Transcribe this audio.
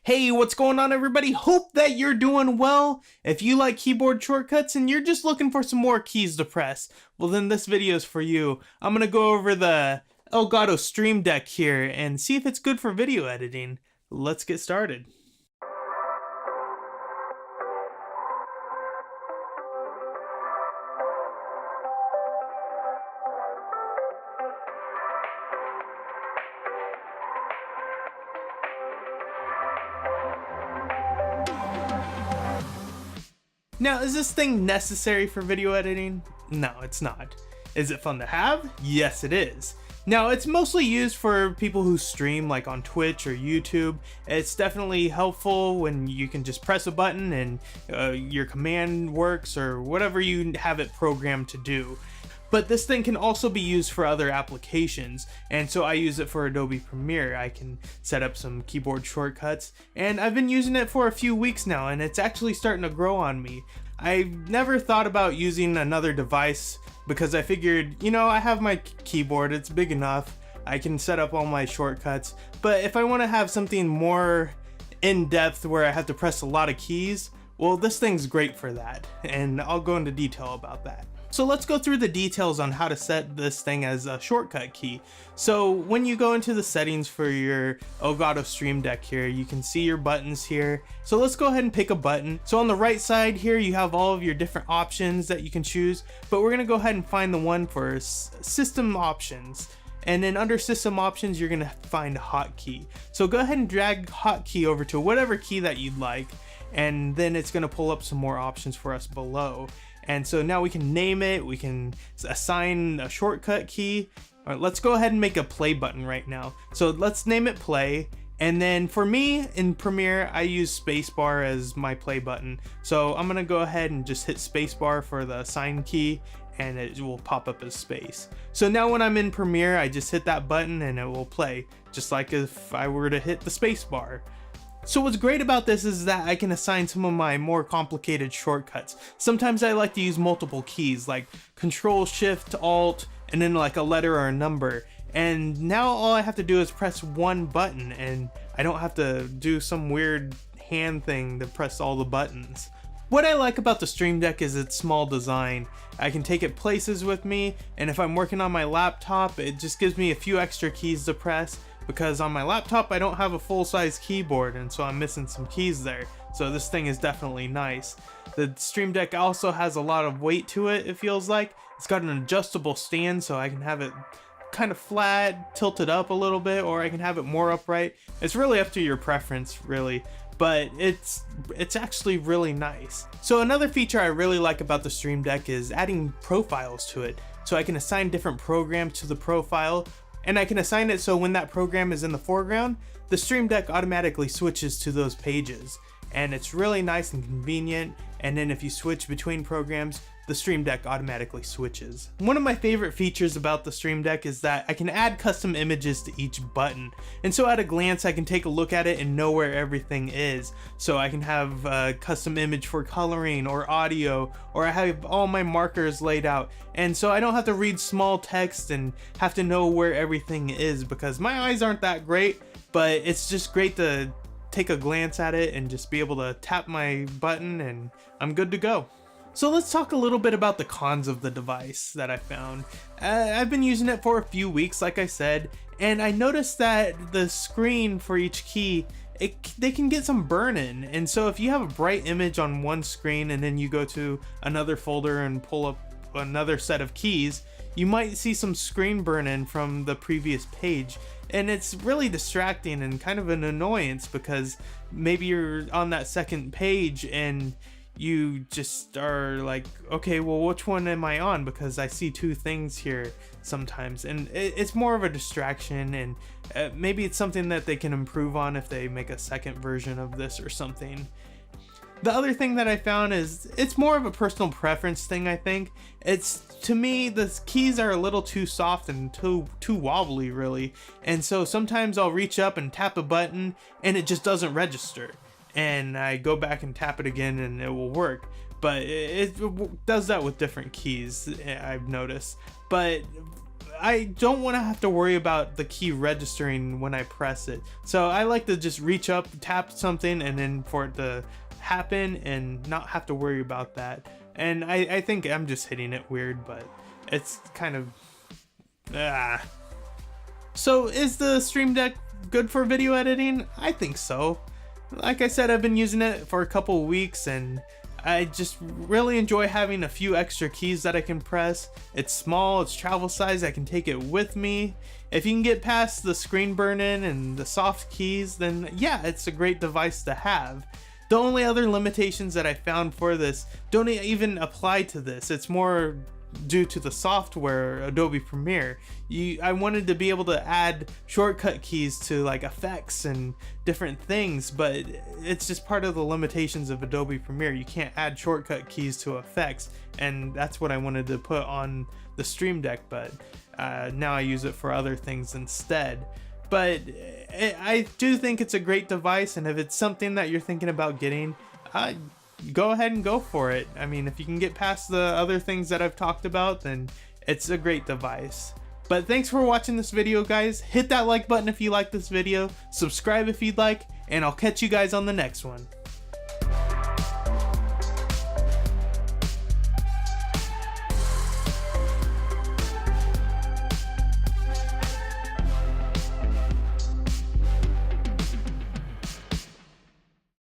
Hey, what's going on everybody? Hope that you're doing well. If you like keyboard shortcuts and you're just looking for some more keys to press, well then this video is for you. I'm gonna go over the Elgato Stream Deck here and see if it's good for video editing. Let's get started. Now, is this thing necessary for video editing? No, it's not. Is it fun to have? Yes, it is. Now, it's mostly used for people who stream like on Twitch or YouTube. It's definitely helpful when you can just press a button and your command works or whatever you have it programmed to do. But this thing can also be used for other applications, and so I use it for Adobe Premiere. I can set up some keyboard shortcuts, and I've been using it for a few weeks now, and it's actually starting to grow on me. I never thought about using another device because I figured, you know, I have my keyboard, it's big enough, I can set up all my shortcuts, but if I want to have something more in-depth where I have to press a lot of keys, well, this thing's great for that, and I'll go into detail about that. So let's go through the details on how to set this thing as a shortcut key. So when you go into the settings for your Elgato Stream Deck here, you can see your buttons here. So let's go ahead and pick a button. So on the right side here, you have all of your different options that you can choose, but we're gonna go ahead and find the one for system options. And then under system options, you're gonna find hotkey. So go ahead and drag hotkey over to whatever key that you'd like, and then it's gonna pull up some more options for us below. And so now we can name it, we can assign a shortcut key. All right, let's go ahead and make a play button right now. So let's name it play. And then for me in Premiere, I use spacebar as my play button. So I'm gonna go ahead and just hit spacebar for the assign key and it will pop up as space. So now when I'm in Premiere, I just hit that button and it will play, just like if I were to hit the spacebar. So what's great about this is that I can assign some of my more complicated shortcuts. Sometimes I like to use multiple keys like Control Shift Alt and then like a letter or a number. And now all I have to do is press one button and I don't have to do some weird hand thing to press all the buttons. What I like about the Stream Deck is its small design. I can take it places with me, and if I'm working on my laptop, it just gives me a few extra keys to press, because on my laptop I don't have a full-size keyboard and so I'm missing some keys there. So this thing is definitely nice. The Stream Deck also has a lot of weight to it, it feels like. It's got an adjustable stand so I can have it kind of flat, tilted up a little bit, or I can have it more upright. It's really up to your preference, really. But it's actually really nice. So another feature I really like about the Stream Deck is adding profiles to it. So I can assign different programs to the profile, and I can assign it so when that program is in the foreground, the Stream Deck automatically switches to those pages. And it's really nice and convenient, and then if you switch between programs, the Stream Deck automatically switches. One of my favorite features about the Stream Deck is that I can add custom images to each button, and so at a glance I can take a look at it and know where everything is. So I can have a custom image for coloring or audio, or I have all my markers laid out, and so I don't have to read small text and have to know where everything is because my eyes aren't that great, but it's just great to take a glance at it and just be able to tap my button and I'm good to go. So let's talk a little bit about the cons of the device that I found. I've been using it for a few weeks, like I said, and I noticed that the screen for each key, they can get some burn-in. And so if you have a bright image on one screen and then you go to another folder and pull up another set of keys, you might see some screen burn-in from the previous page. And it's really distracting and kind of an annoyance because maybe you're on that second page and you just are like, okay, well, which one am I on? Because I see two things here sometimes, and it's more of a distraction, and maybe it's something that they can improve on if they make a second version of this or something. The other thing that I found is it's more of a personal preference thing, I think. To me, the keys are a little too soft and too wobbly, really. And so sometimes I'll reach up and tap a button and it just doesn't register. And I go back and tap it again and it will work. But it does that with different keys, I've noticed. But I don't want to have to worry about the key registering when I press it. So I like to just reach up, tap something, and then for it to happen and not have to worry about that. And I think I'm just hitting it weird, but it's kind of... So is the Stream Deck good for video editing? I think so. Like I said, I've been using it for a couple of weeks and I just really enjoy having a few extra keys that I can press. It's small, it's travel size, I can take it with me. If you can get past the screen burn-in and the soft keys, then yeah, it's a great device to have. The only other limitations that I found for this don't even apply to this. It's more due to the software, Adobe Premiere. I wanted to be able to add shortcut keys to like effects and different things, but it's just part of the limitations of Adobe Premiere. You can't add shortcut keys to effects, and that's what I wanted to put on the Stream Deck, but now I use it for other things instead. But I do think it's a great device, and if it's something that you're thinking about getting, go ahead and go for it. I mean, if you can get past the other things that I've talked about, then it's a great device. But thanks for watching this video, guys. Hit that like button if you like this video, subscribe if you'd like, and I'll catch you guys on the next one.